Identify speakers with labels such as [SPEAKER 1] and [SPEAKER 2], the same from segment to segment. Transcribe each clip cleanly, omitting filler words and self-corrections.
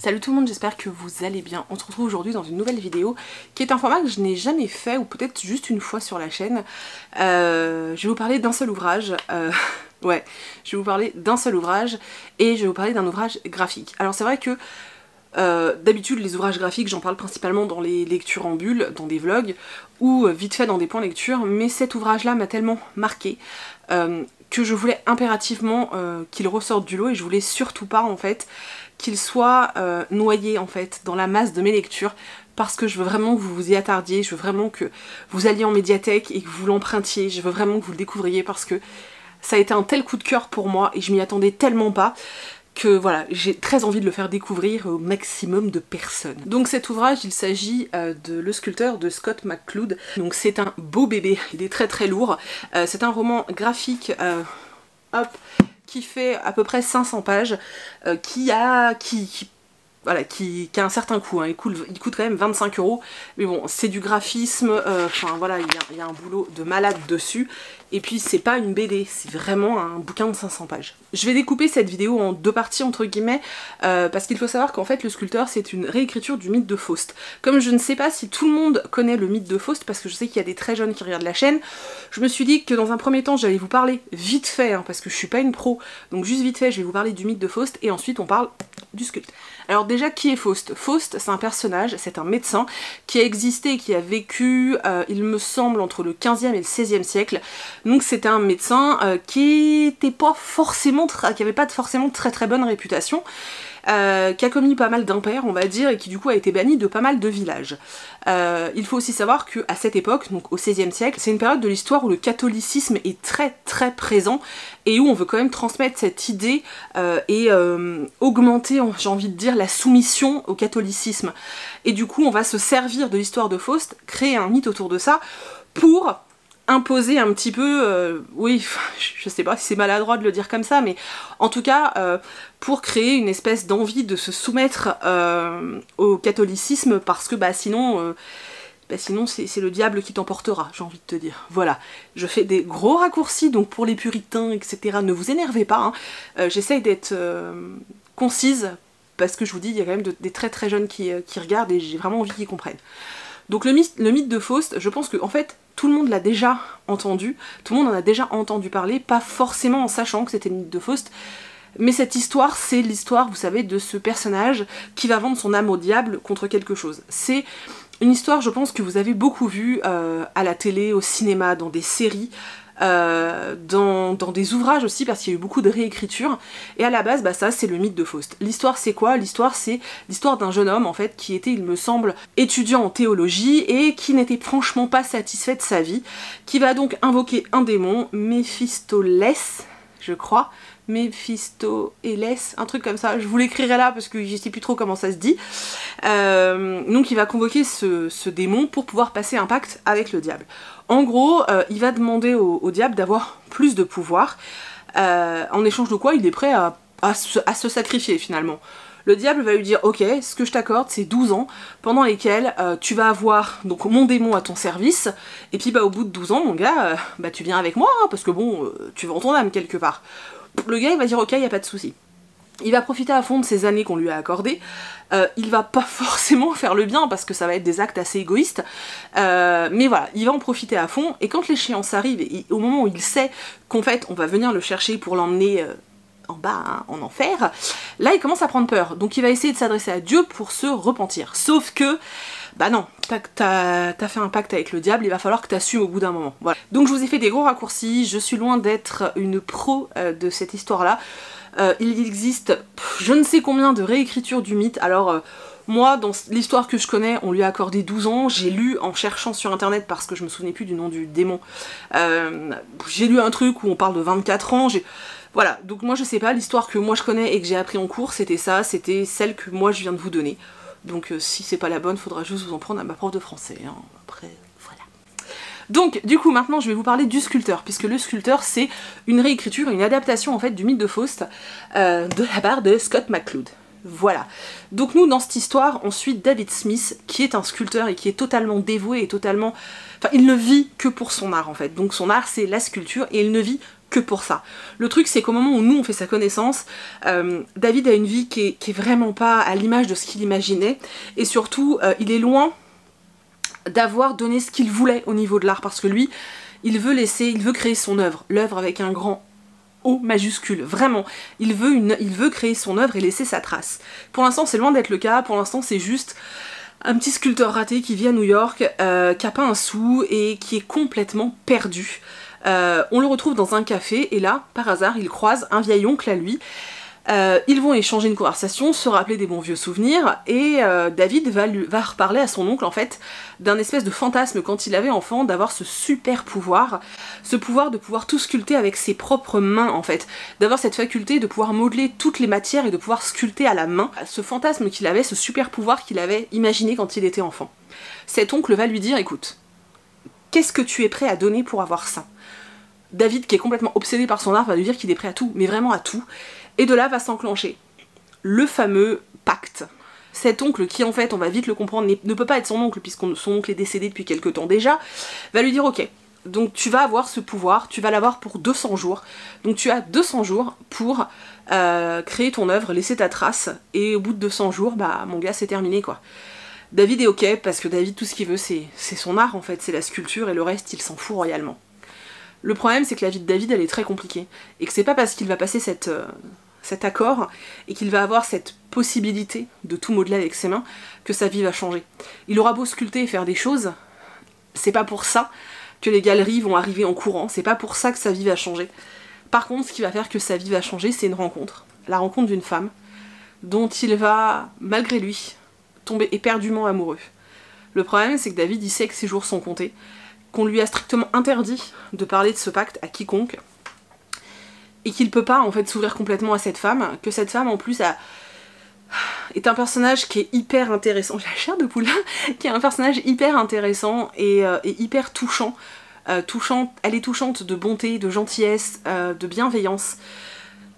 [SPEAKER 1] Salut tout le monde, j'espère que vous allez bien. On se retrouve aujourd'hui dans une nouvelle vidéo qui est un format que je n'ai jamais fait, ou peut-être juste une fois sur la chaîne. Je vais vous parler d'un seul ouvrage. Ouais, je vais vous parler d'un seul ouvrage et je vais vous parler d'un ouvrage graphique. Alors c'est vrai que d'habitude les ouvrages graphiques j'en parle principalement dans les lectures en bulle, dans des vlogs ou vite fait dans des points lecture, mais cet ouvrage là m'a tellement marqué que je voulais impérativement qu'il ressorte du lot et je voulais surtout pas en fait qu'il soit noyé en fait dans la masse de mes lectures, parce que je veux vraiment que vous vous y attardiez, je veux vraiment que vous alliez en médiathèque et que vous l'empruntiez, je veux vraiment que vous le découvriez parce que ça a été un tel coup de cœur pour moi et je m'y attendais tellement pas que voilà, j'ai très envie de le faire découvrir au maximum de personnes. Donc cet ouvrage, il s'agit de Le Sculpteur de Scott McCloud. Donc c'est un beau bébé, il est très très lourd. C'est un roman graphique qui fait à peu près 500 pages, qui a un certain coût, hein. Il coûte quand même 25 €, mais bon, c'est du graphisme, enfin voilà, il y a un boulot de malade dessus, et puis c'est pas une BD, c'est vraiment un bouquin de 500 pages. Je vais découper cette vidéo en deux parties entre guillemets, parce qu'il faut savoir qu'en fait Le Sculpteur c'est une réécriture du mythe de Faust. Comme je ne sais pas si tout le monde connaît le mythe de Faust, parce que je sais qu'il y a des très jeunes qui regardent la chaîne, je me suis dit que dans un premier temps j'allais vous parler vite fait, hein, parce que je suis pas une pro, donc juste vite fait je vais vous parler du mythe de Faust, et ensuite on parle du sculpteur. Alors déjà, qui est Faust? Faust, c'est un personnage, c'est un médecin qui a existé, qui a vécu, il me semble, entre le 15e et le 16e siècle. Donc c'était un médecin qui avait pas forcément très bonne réputation, qui a commis pas mal d'impairs, on va dire, et qui du coup a été banni de pas mal de villages. Il faut aussi savoir qu'à cette époque, donc au XVIe siècle, c'est une période de l'histoire où le catholicisme est très très présent et où on veut quand même transmettre cette idée et augmenter, j'ai envie de dire, la soumission au catholicisme. Et du coup on va se servir de l'histoire de Faust, créer un mythe autour de ça pour imposer un petit peu, oui, je sais pas si c'est maladroit de le dire comme ça, mais en tout cas pour créer une espèce d'envie de se soumettre au catholicisme, parce que sinon c'est le diable qui t'emportera, j'ai envie de te dire. Voilà, je fais des gros raccourcis, donc pour les puritains, etc., ne vous énervez pas, hein. J'essaye d'être concise, parce que je vous dis, il y a quand même des très très jeunes qui regardent et j'ai vraiment envie qu'ils comprennent. Donc le mythe de Faust, je pense que en fait tout le monde l'a déjà entendu, tout le monde en a déjà entendu parler, pas forcément en sachant que c'était le mythe de Faust, mais cette histoire, c'est l'histoire, vous savez, de ce personnage qui va vendre son âme au diable contre quelque chose. C'est une histoire, je pense, que vous avez beaucoup vue à la télé, au cinéma, dans des séries, dans des ouvrages aussi, parce qu'il y a eu beaucoup de réécritures, et à la base ça c'est le mythe de Faust. L'histoire c'est quoi? L'histoire c'est l'histoire d'un jeune homme en fait qui était, il me semble, étudiant en théologie et qui n'était franchement pas satisfait de sa vie, qui va donc invoquer un démon, Méphistophélès, je crois, Méphistophélès, un truc comme ça, je vous l'écrirai là parce que je sais plus trop comment ça se dit. Donc il va convoquer ce démon pour pouvoir passer un pacte avec le diable. En gros, il va demander au diable d'avoir plus de pouvoir, en échange de quoi il est prêt à se sacrifier finalement. Le diable va lui dire, ok, ce que je t'accorde c'est 12 ans, pendant lesquels tu vas avoir donc mon démon à ton service, et puis au bout de 12 ans, mon gars, tu viens avec moi, hein, parce que bon, tu vends ton âme quelque part. Le gars il va dire ok, y a pas de souci. Il va profiter à fond de ces années qu'on lui a accordées, il va pas forcément faire le bien parce que ça va être des actes assez égoïstes, mais voilà, il va en profiter à fond, et quand l'échéance arrive, et au moment où il sait qu'en fait on va venir le chercher pour l'emmener en bas, hein, en enfer, là il commence à prendre peur, donc il va essayer de s'adresser à Dieu pour se repentir, sauf que non, t'as fait un pacte avec le diable, il va falloir que t'assumes au bout d'un moment. Voilà. Donc je vous ai fait des gros raccourcis, je suis loin d'être une pro de cette histoire-là. Il existe je ne sais combien de réécritures du mythe, alors moi, dans l'histoire que je connais, on lui a accordé 12 ans, j'ai lu en cherchant sur internet parce que je me souvenais plus du nom du démon, j'ai lu un truc où on parle de 24 ans, voilà, donc moi je sais pas, l'histoire que moi je connais et que j'ai appris en cours, c'était ça, c'était celle que moi je viens de vous donner. Donc si c'est pas la bonne, faudra juste vous en prendre à ma prof de français, hein. Après, voilà. Donc du coup maintenant je vais vous parler du Sculpteur, puisque le Sculpteur c'est une réécriture, une adaptation en fait du mythe de Faust de la part de Scott McCloud. Voilà. Donc nous dans cette histoire on suit David Smith, qui est un sculpteur et qui est totalement dévoué et totalement... Enfin il ne vit que pour son art en fait, donc son art c'est la sculpture et il ne vit que pour ça. Le truc c'est qu'au moment où nous on fait sa connaissance, David a une vie qui est vraiment pas à l'image de ce qu'il imaginait, et surtout il est loin d'avoir donné ce qu'il voulait au niveau de l'art, parce que lui, il veut créer son œuvre, l'œuvre avec un grand O majuscule, vraiment. Il veut créer son œuvre et laisser sa trace. Pour l'instant, c'est loin d'être le cas, pour l'instant, c'est juste un petit sculpteur raté qui vit à New York, qui a pas un sou et qui est complètement perdu. On le retrouve dans un café et là, par hasard, il croise un vieil oncle à lui. Ils vont échanger une conversation, se rappeler des bons vieux souvenirs, et David va reparler à son oncle en fait d'un espèce de fantasme quand il avait enfant, d'avoir ce super pouvoir, ce pouvoir de pouvoir tout sculpter avec ses propres mains en fait, d'avoir cette faculté de pouvoir modeler toutes les matières et de pouvoir sculpter à la main, ce fantasme qu'il avait, ce super pouvoir qu'il avait imaginé quand il était enfant. Cet oncle va lui dire, écoute, qu'est-ce que tu es prêt à donner pour avoir ça? David, qui est complètement obsédé par son art, va lui dire qu'il est prêt à tout, mais vraiment à tout. Et de là va s'enclencher le fameux pacte. Cet oncle qui en fait, on va vite le comprendre, ne peut pas être son oncle puisque son oncle est décédé depuis quelque temps déjà, va lui dire ok, donc tu vas avoir ce pouvoir, tu vas l'avoir pour 200 jours, donc tu as 200 jours pour créer ton œuvre, laisser ta trace, et au bout de 200 jours, bah mon gars c'est terminé quoi. David est ok parce que David tout ce qu'il veut c'est son art en fait, c'est la sculpture et le reste il s'en fout royalement. Le problème c'est que la vie de David elle est très compliquée, et que c'est pas parce qu'il va passer cet accord et qu'il va avoir cette possibilité de tout modeler avec ses mains que sa vie va changer. Il aura beau sculpter et faire des choses, c'est pas pour ça que les galeries vont arriver en courant, c'est pas pour ça que sa vie va changer. Par contre, ce qui va faire que sa vie va changer, c'est une rencontre. La rencontre d'une femme dont il va, malgré lui, tomber éperdument amoureux. Le problème, c'est que David, il sait que ses jours sont comptés, qu'on lui a strictement interdit de parler de ce pacte à quiconque, et qu'il peut pas en fait s'ouvrir complètement à cette femme, que cette femme en plus est un personnage qui est hyper intéressant, j'ai la chair de poule, qui est un personnage hyper intéressant et hyper touchant. Elle est touchante de bonté, de gentillesse, de bienveillance.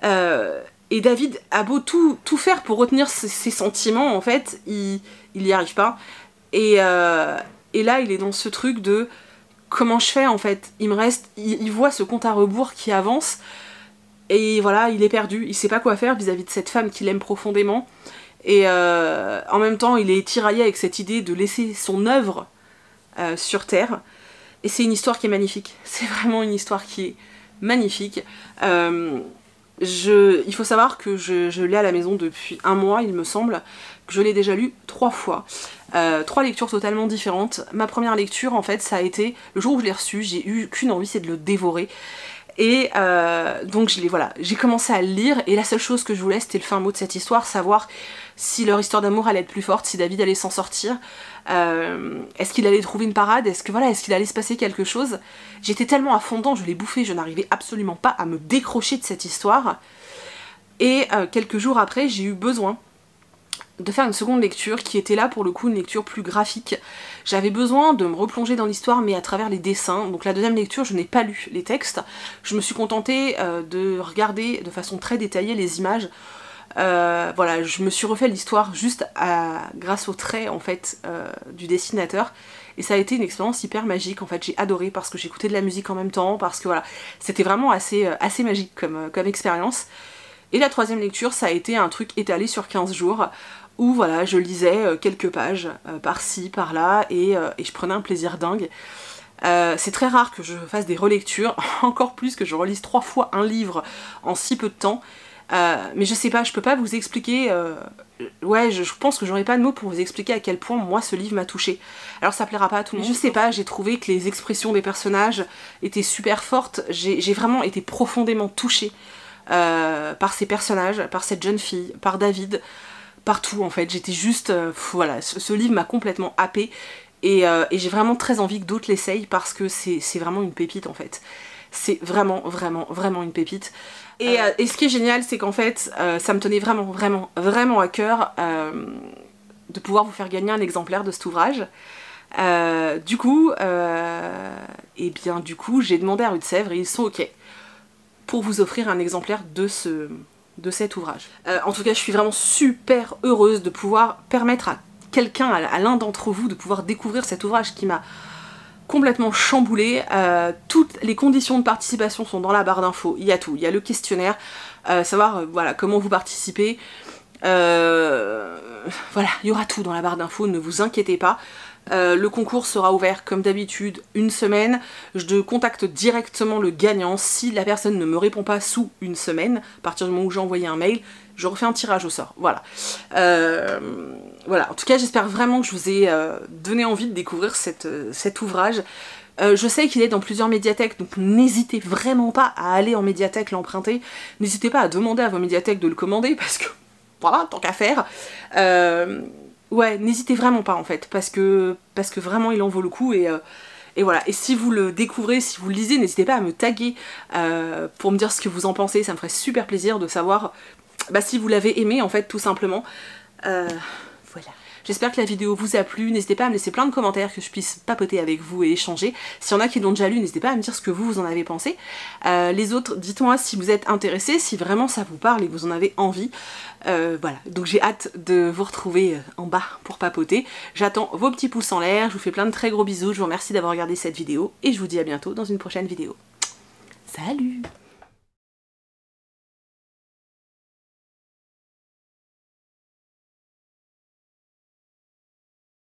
[SPEAKER 1] Et David a beau tout faire pour retenir ses sentiments, en fait, il y arrive pas. Et là, il est dans ce truc de comment je fais en fait. Il voit ce compte à rebours qui avance. Et voilà, il est perdu, il sait pas quoi faire vis-à-vis de cette femme qu'il aime profondément. Et en même temps, il est tiraillé avec cette idée de laisser son œuvre sur Terre. Et c'est une histoire qui est magnifique. C'est vraiment une histoire qui est magnifique. Il faut savoir que je l'ai à la maison depuis 1 mois, il me semble, que je l'ai déjà lu 3 fois. 3 lectures totalement différentes. Ma première lecture, en fait, ça a été, le jour où je l'ai reçu, j'ai eu qu'une envie, c'est de le dévorer. Et donc j'ai commencé à le lire, et la seule chose que je voulais, c'était le fin mot de cette histoire, savoir si leur histoire d'amour allait être plus forte, si David allait s'en sortir, est-ce qu'il allait trouver une parade, est-ce qu'il allait se passer quelque chose. J'étais tellement à fond dedans, je l'ai bouffé, je n'arrivais absolument pas à me décrocher de cette histoire. Et quelques jours après, j'ai eu besoin de faire une seconde lecture qui était là pour le coup une lecture plus graphique. J'avais besoin de me replonger dans l'histoire mais à travers les dessins. Donc la deuxième lecture, je n'ai pas lu les textes, je me suis contentée de regarder de façon très détaillée les images. Voilà, je me suis refait l'histoire juste grâce aux traits en fait du dessinateur, et ça a été une expérience hyper magique en fait. J'ai adoré parce que j'écoutais de la musique en même temps, parce que voilà, c'était vraiment assez magique comme expérience. Et la troisième lecture, ça a été un truc étalé sur 15 jours, où voilà, je lisais quelques pages par-ci, par-là, et je prenais un plaisir dingue. C'est très rare que je fasse des relectures, encore plus que je relise 3 fois un livre en si peu de temps. Mais je sais pas, je peux pas vous expliquer, ouais, je pense que j'aurais pas de mots pour vous expliquer à quel point moi ce livre m'a touchée. Alors ça plaira pas à tout le monde, je sais pas, j'ai trouvé que les expressions des personnages étaient super fortes, j'ai vraiment été profondément touchée par ces personnages, par cette jeune fille, par David, partout en fait. J'étais juste, voilà, ce livre m'a complètement happée, et j'ai vraiment très envie que d'autres l'essayent parce que c'est vraiment une pépite en fait. C'est vraiment une pépite. Et ce qui est génial, c'est qu'en fait, ça me tenait vraiment à cœur de pouvoir vous faire gagner un exemplaire de cet ouvrage. Du coup, j'ai demandé à Rue de Sèvres et ils sont ok pour vous offrir un exemplaire de cet ouvrage. En tout cas, je suis vraiment super heureuse de pouvoir permettre à quelqu'un, à l'un d'entre vous, de pouvoir découvrir cet ouvrage qui m'a complètement chamboulé. Toutes les conditions de participation sont dans la barre d'infos, il y a tout. Il y a le questionnaire, savoir voilà, comment vous participez. Voilà, il y aura tout dans la barre d'infos, ne vous inquiétez pas. Le concours sera ouvert comme d'habitude une semaine. Je contacte directement le gagnant. Si la personne ne me répond pas sous une semaine, à partir du moment où j'ai envoyé un mail, je refais un tirage au sort. Voilà. Voilà. En tout cas, j'espère vraiment que je vous ai donné envie de découvrir cet ouvrage. Je sais qu'il est dans plusieurs médiathèques, donc n'hésitez vraiment pas à aller en médiathèque l'emprunter. N'hésitez pas à demander à vos médiathèques de le commander, parce que, voilà, tant qu'à faire. Ouais, n'hésitez vraiment pas en fait, parce que vraiment il en vaut le coup, et voilà. Et si vous le découvrez, si vous le lisez, n'hésitez pas à me taguer pour me dire ce que vous en pensez, ça me ferait super plaisir de savoir si vous l'avez aimé en fait, tout simplement. Voilà. J'espère que la vidéo vous a plu, n'hésitez pas à me laisser plein de commentaires que je puisse papoter avec vous et échanger. S'il y en a qui l'ont déjà lu, n'hésitez pas à me dire ce que vous en avez pensé. Les autres, dites-moi si vous êtes intéressés, si vraiment ça vous parle et que vous en avez envie. Voilà, donc j'ai hâte de vous retrouver en bas pour papoter. J'attends vos petits pouces en l'air, je vous fais plein de très gros bisous, je vous remercie d'avoir regardé cette vidéo et je vous dis à bientôt dans une prochaine vidéo. Salut!